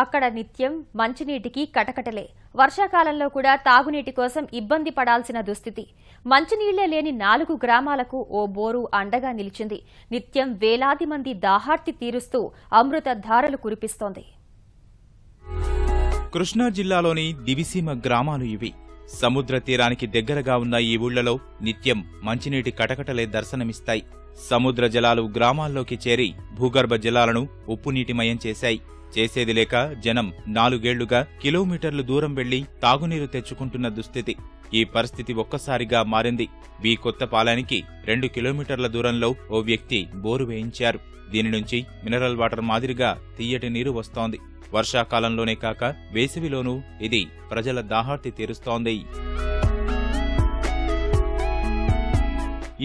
అక్కడ నిత్యం మంచినీటికి కటకటలే. వర్షాకాలంలో కూడా తాగునీటి కోసం ఇబ్బంది పడాల్సిన దుస్థితి. మంచినీళ్లే లేని 4 గ్రామాలకు ఓ బోరు అండగా నిలిచింది. నిత్యం వేలాది మంది దాహార్తి తీరుస్తూ అమృత ధారలు కురిపిస్తోంది. కృష్ణా జిల్లాలోని దివిసీమ గ్రామాలు ఇవి. సముద్ర తీరానికి దగ్గరగా ఉన్న ఈ ఊళ్లలో నిత్యం మంచినీటి కటకటలే దర్శనమిస్తాయి. సముద్ర జలాలు గ్రామాల్లోకి చేరి భూగర్భ జలాలను ఉప్పునీటిమయం చేశాయి. చేసేది లేక జనం 4 ఏళ్లుగా కిలోమీటర్లు దూరం వెళ్లి తాగునీరు తెచ్చుకుంటున్న దుస్థితి. ఈ పరిస్థితి ఒక్కసారిగా మారింది. కొత్తపాలెనికి 2 కిలోమీటర్ల దూరంలో ఓ వ్యక్తి బోరు వేయించారు. దీని నుంచి మినరల్ వాటర్ మాదిరిగా తియ్యటి నీరు వస్తోంది. వర్షాకాలంలోనే కాక వేసవిలోనూ ఇది ప్రజల దాహార్తి తీరుస్తోంది.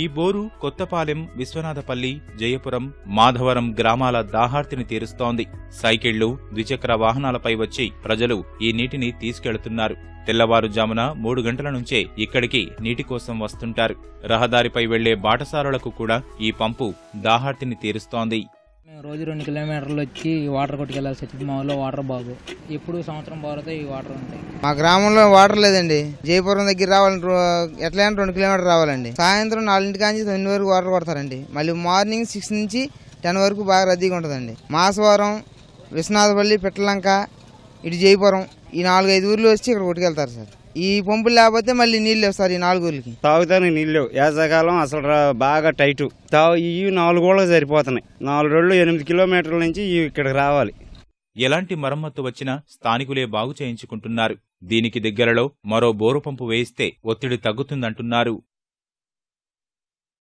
ఈ బోరు కొత్తపాలెం, విశ్వనాథపల్లి, జయపురం, మాధవరం గ్రామాల దాహార్తిని తీరుస్తోంది. సైకిళ్లు, ద్విచక్ర వాహనాలపై వచ్చి ప్రజలు ఈ నీటిని తీసుకెళ్తున్నారు. తెల్లవారుజామున 3 గంటల నుంచే ఇక్కడికి నీటి కోసం వస్తుంటారు. రహదారిపై వెళ్లే బాటసారులకు కూడా ఈ పంపు దాహార్తిని తీరుస్తోంది. రోజు 2 కిలోమీటర్లు వచ్చి వాటర్ కొట్టుకెళ్లాల్సి వచ్చింది. మా ఊళ్ళో వాటర్ బాగు, ఎప్పుడు సంవత్సరం బాగుతో ఈ వాటర్ ఉంటాయి. మా గ్రామంలో వాటర్ లేదండి. జయపురం దగ్గర రావాలంటే ఎట్లయినా 2 కిలోమీటర్లు రావాలండి. సాయంత్రం 4 నుంచి 9 వరకు వాటర్ కొడతారండి. మళ్ళీ మార్నింగ్ 6 నుంచి 10 వరకు బాగా రద్దీగా ఉంటుందండి. మాసవరం, విశ్వనాథపల్లి, పిట్టలంక, ఇటు జయపురం ఈ 4-5 ఊర్లు వచ్చి ఇక్కడ కొట్టుకెళ్తారు సార్. ఈ పంపులు లేకపోతే మళ్ళీ నీళ్ళు లేవు సార్. ఈ 4 ఊర్లకి తాగుతానికి నీళ్ళు లేవు. వేసవకాలం అసలు బాగా టైటు. ఈ 4 ఊళ్ళకి సరిపోతున్నాయి. 4 రోజులు 8 కిలోమీటర్ల నుంచి ఇక్కడికి రావాలి. ఎలాంటి మరమ్మత్తు వచ్చినా స్థానికులే బాగు చేయించుకుంటున్నారు. దీనికి దగ్గరలో మరో బోరు పంపు వేయిస్తే ఒత్తిడి తగ్గుతుందంటున్నారు.